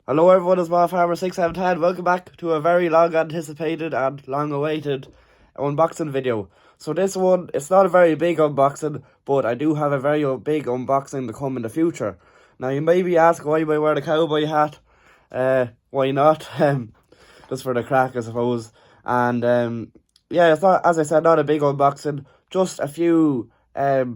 Hello everyone, it's my Farmer 617. Welcome back to a very long anticipated and long awaited unboxing video. So this one, it's not a very big unboxing, but I do have a very big unboxing to come in the future. Now you may be asking why I wear the cowboy hat. Why not? Just for the crack, I suppose. And yeah, it's not, as I said, not a big unboxing, just a few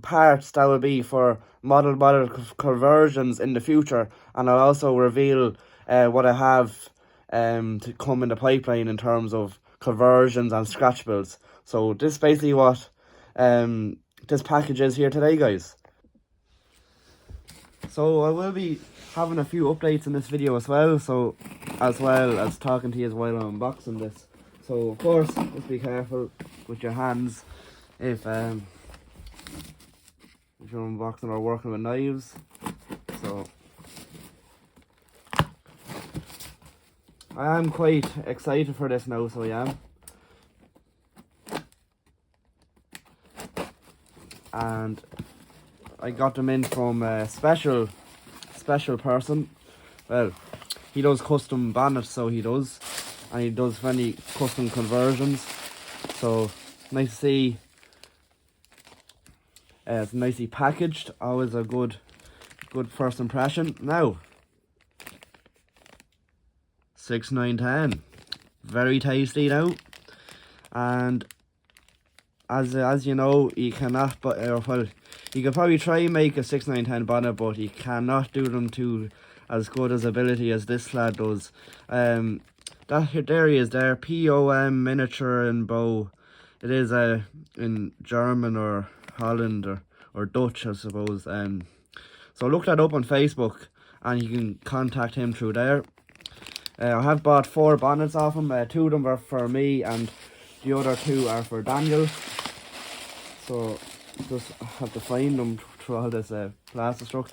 parts that will be for model conversions in the future, and I'll also reveal what I have to come in the pipeline in terms of conversions and scratch builds. So this is basically what this package is here today, guys. So I will be having a few updates in this video as well, as well as talking to you while I'm unboxing this. So of course, just be careful with your hands if you're unboxing or working with knives. So I am quite excited for this now, so I am. And I got them in from a special person. Well, he does custom bonnets, so he does. And he does many custom conversions. So nice to see. It's nicely packaged. Always a good first impression. Now, 6, 9, 10. Very tasty now. And as you know, you cannot, well, you could probably try and make a 6, 9, 10 bonnet, but you cannot do them to as good as ability as this lad does. That there he is there, POM miniature and bow. It is in German or Holland or Dutch, I suppose. So look that up on Facebook and you can contact him through there. I have bought 4 bonnets off him. 2 of them are for me and the other 2 are for Daniel. So just have to find them through all this plastistruct.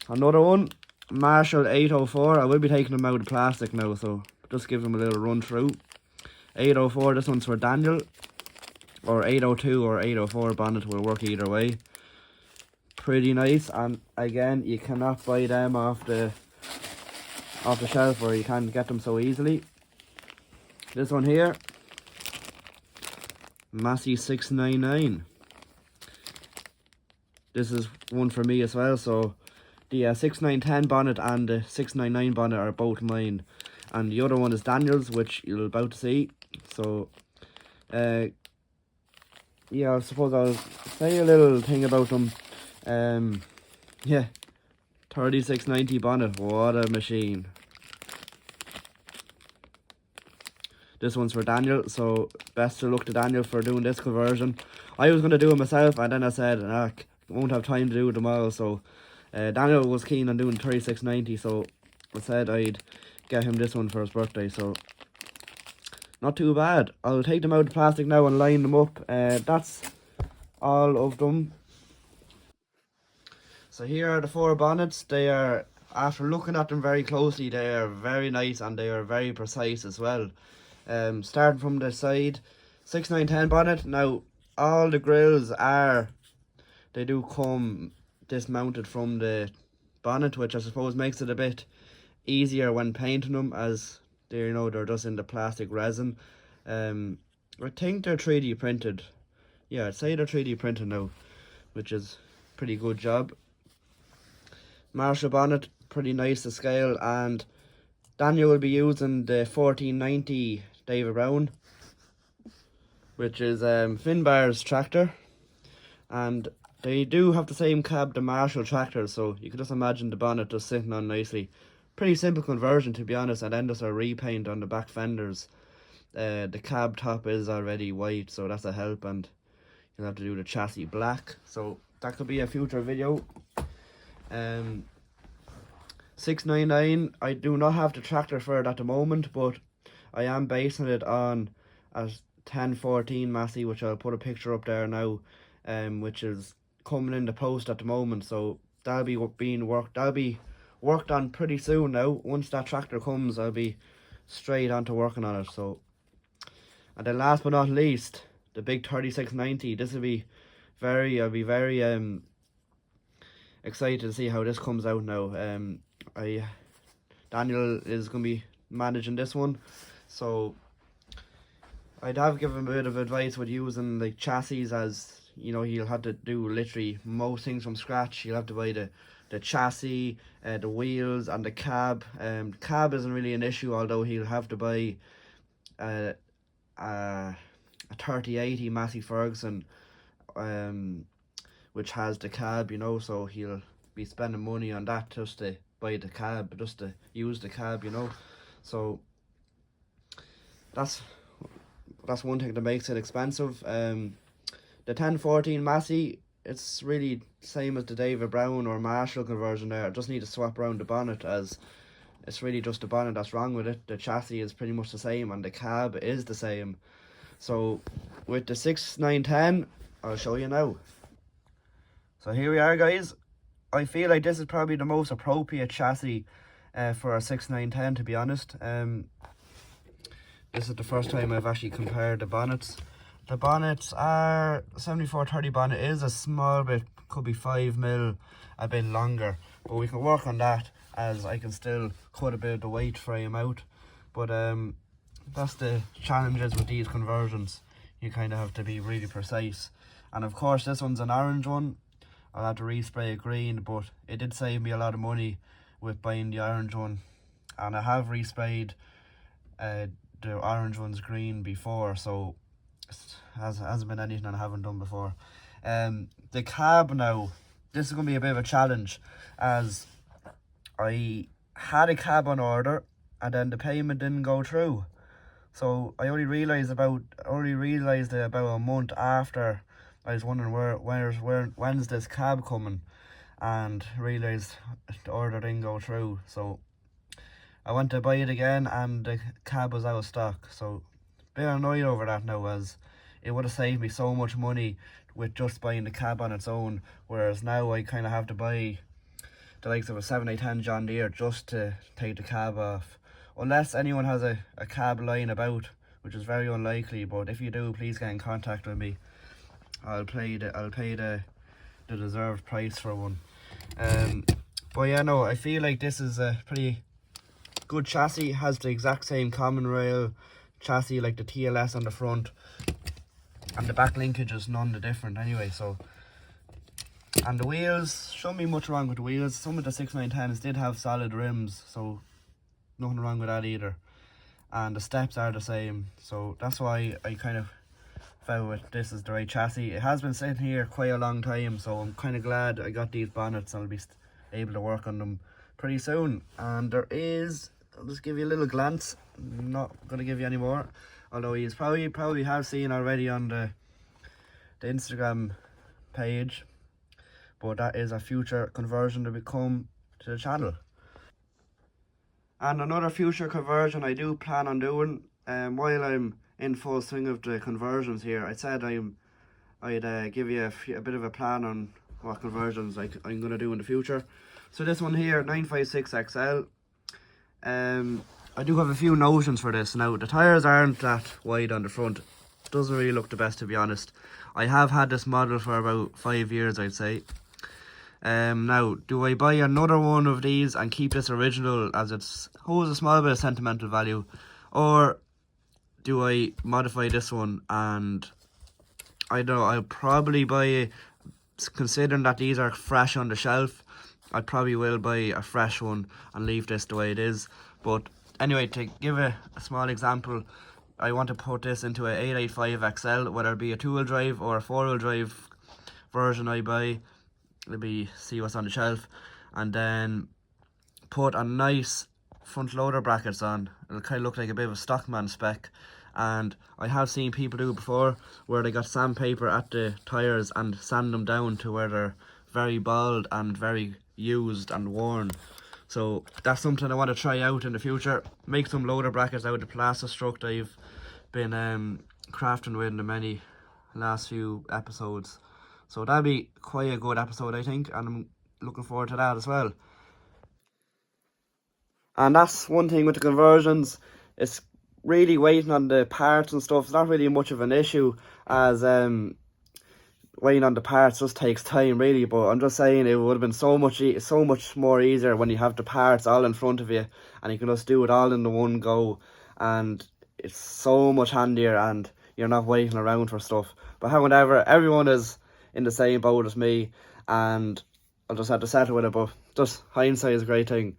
Another one, Marshall 804. I will be taking them out of plastic now, so just give them a little run through. 804, this one's for Daniel. Or 802 or 804 bonnet will work either way. Pretty nice, and again, you cannot buy them off the shelf, or you can't get them so easily. This one here, Massey 699. This is one for me as well, so the 6910 bonnet and the 699 bonnet are both mine. And the other one is Daniel's, which you're about to see. So, yeah, I suppose I'll say a little thing about them. Yeah, 3690 bonnet, what a machine. This one's for Daniel, so best of luck to Daniel for doing this conversion. I was going to do it myself, and then I said, I won't have time to do them all, so Daniel was keen on doing 3690, so I said I'd get him this one for his birthday, so not too bad. I'll take them out of plastic now and line them up. That's all of them. So here are the 4 bonnets. They are, after looking at them very closely, they are very nice and they are very precise as well. Starting from the side, 6, 9, 10 bonnet. Now all the grills they do come dismounted from the bonnet, which I suppose makes it a bit easier when painting them, as they're just in the plastic resin. I think they're 3D printed. Yeah, I'd say they're 3D printed now, which is pretty good job. Marshall bonnet, pretty nice to scale, and Daniel will be using the 1490 David Brown, which is Finbar's tractor, and they do have the same cab the Marshall tractor, so you can just imagine the bonnet just sitting on nicely. Pretty simple conversion, to be honest, and then just a repaint on the back fenders. The cab top is already white, so that's a help, and you'll have to do the chassis black, so that could be a future video. 699, I do not have the tractor for it at the moment, but I am basing it on a 1014 Massey, which I'll put a picture up there now, which is coming in the post at the moment, so that'll be worked on pretty soon now. Once that tractor comes, I'll be straight onto working on it. So, and then last but not least, the big 3690. I'll be very excited to see how this comes out now. Daniel is going to be managing this one. So I'd have given him a bit of advice with using like chassis, as you know he'll have to do literally most things from scratch. He'll have to buy the chassis, the wheels and the cab. Cab isn't really an issue, although he'll have to buy a 3080 Massey Ferguson, which has the cab, you know, so he'll be spending money on that just to buy the cab, just to use the cab, you know. So that's one thing that makes it expensive. The 1014 Massey, it's really same as the David Brown or Marshall conversion there. I just need to swap around the bonnet, as it's really just the bonnet that's wrong with it. The chassis is pretty much the same and the cab is the same. So with the 6910, I'll show you now. So here we are, guys. I feel like this is probably the most appropriate chassis for a 6910, to be honest. This is the first time I've actually compared the bonnets. The bonnets are 7430 bonnet is a small bit, could be 5mm a bit longer, but we can work on that, as I can still cut a bit of the weight frame out. But that's the challenges with these conversions. You kind of have to be really precise. And of course this one's an orange one. I'll have to respray it green, but it did save me a lot of money with buying the orange one. And I have resprayed the orange one's green before, so it hasn't been anything I haven't done before. The cab now, this is going to be a bit of a challenge, as I had a cab on order and then the payment didn't go through. So I only realised it about a month after. I was wondering when's this cab coming, and realised the order didn't go through. So I went to buy it again and the cab was out of stock. So a bit annoyed over that now, as it would have saved me so much money with just buying the cab on its own, whereas now I kind of have to buy the likes of a 7810 John Deere just to take the cab off. Unless anyone has a cab lying about, which is very unlikely, but if you do, please get in contact with me. I'll pay the deserved price for one. But yeah, no, I feel like this is a pretty good chassis. It has the exact same common rail chassis, like the TLS on the front, and the back linkage is none the different anyway. So, and the wheels, shouldn't be much wrong with the wheels. Some of the 6910s did have solid rims, so nothing wrong with that either. And the steps are the same, so that's why I kind of felt with this is the right chassis. It has been sitting here quite a long time, so I'm kind of glad I got these bonnets. I'll be able to work on them pretty soon. And there is, I'll just give you a little glance, I'm not going to give you any more, although you probably have seen already on the Instagram page, but that is a future conversion to become to the channel. And another future conversion I do plan on doing, while I'm in full swing of the conversions here, I said I'd give you a bit of a plan on what conversions I'm going to do in the future. So this one here, 956XL, I do have a few notions for this. Now, the tyres aren't that wide on the front. Doesn't really look the best, to be honest. I have had this model for about 5 years, I'd say. Now, do I buy another one of these and keep this original, as it holds a small bit of sentimental value, or do I modify this one? And I don't know, I'll probably buy, considering that these are fresh on the shelf, I probably will buy a fresh one and leave this the way it is. But anyway, to give a small example, I want to put this into a 885XL, whether it be a 2-wheel drive or a 4-wheel drive version I buy. Let me see what's on the shelf, and then put a nice front loader brackets on. It'll kind of look like a bit of a stockman spec, and I have seen people do it before where they got sandpaper at the tyres and sand them down to where they're very bald and very used and worn. So that's something I want to try out in the future. Make some loader brackets out of the Plastistruct I've been crafting with in the last few episodes. So that'll be quite a good episode, I think, and I'm looking forward to that as well. And that's one thing with the conversions, it's really waiting on the parts and stuff. It's not really much of an issue, as waiting on the parts just takes time really, but I'm just saying it would have been so much more easier when you have the parts all in front of you and you can just do it all in the one go, and it's so much handier and you're not waiting around for stuff. But however, everyone is in the same boat as me and I'll just have to settle with it, but just hindsight is a great thing.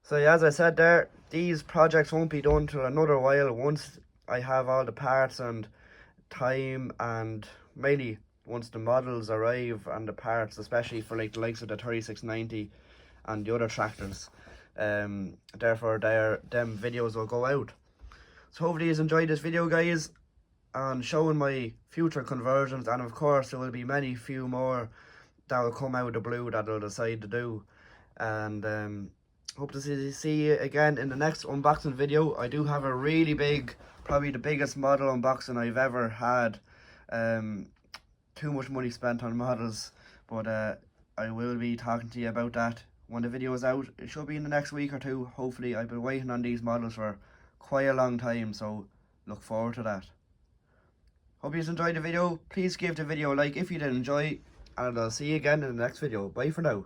So yeah, as I said there, these projects won't be done till another while once I have all the parts and time, and mainly once the models arrive and the parts, especially for like the likes of the 3690 and the other tractors. Therefore them videos will go out. So hopefully you enjoyed this video, guys, and showing my future conversions, and of course there will be many few more that will come out of the blue that I'll decide to do. And hope to see you again in the next unboxing video. I do have a really big, probably the biggest model unboxing I've ever had. Too much money spent on models, but I will be talking to you about that when the video is out. It should be in the next week or two, hopefully. I've been waiting on these models for quite a long time, so look forward to that. Hope you enjoyed the video. Please give the video a like if you did enjoy, and I'll see you again in the next video. Bye for now.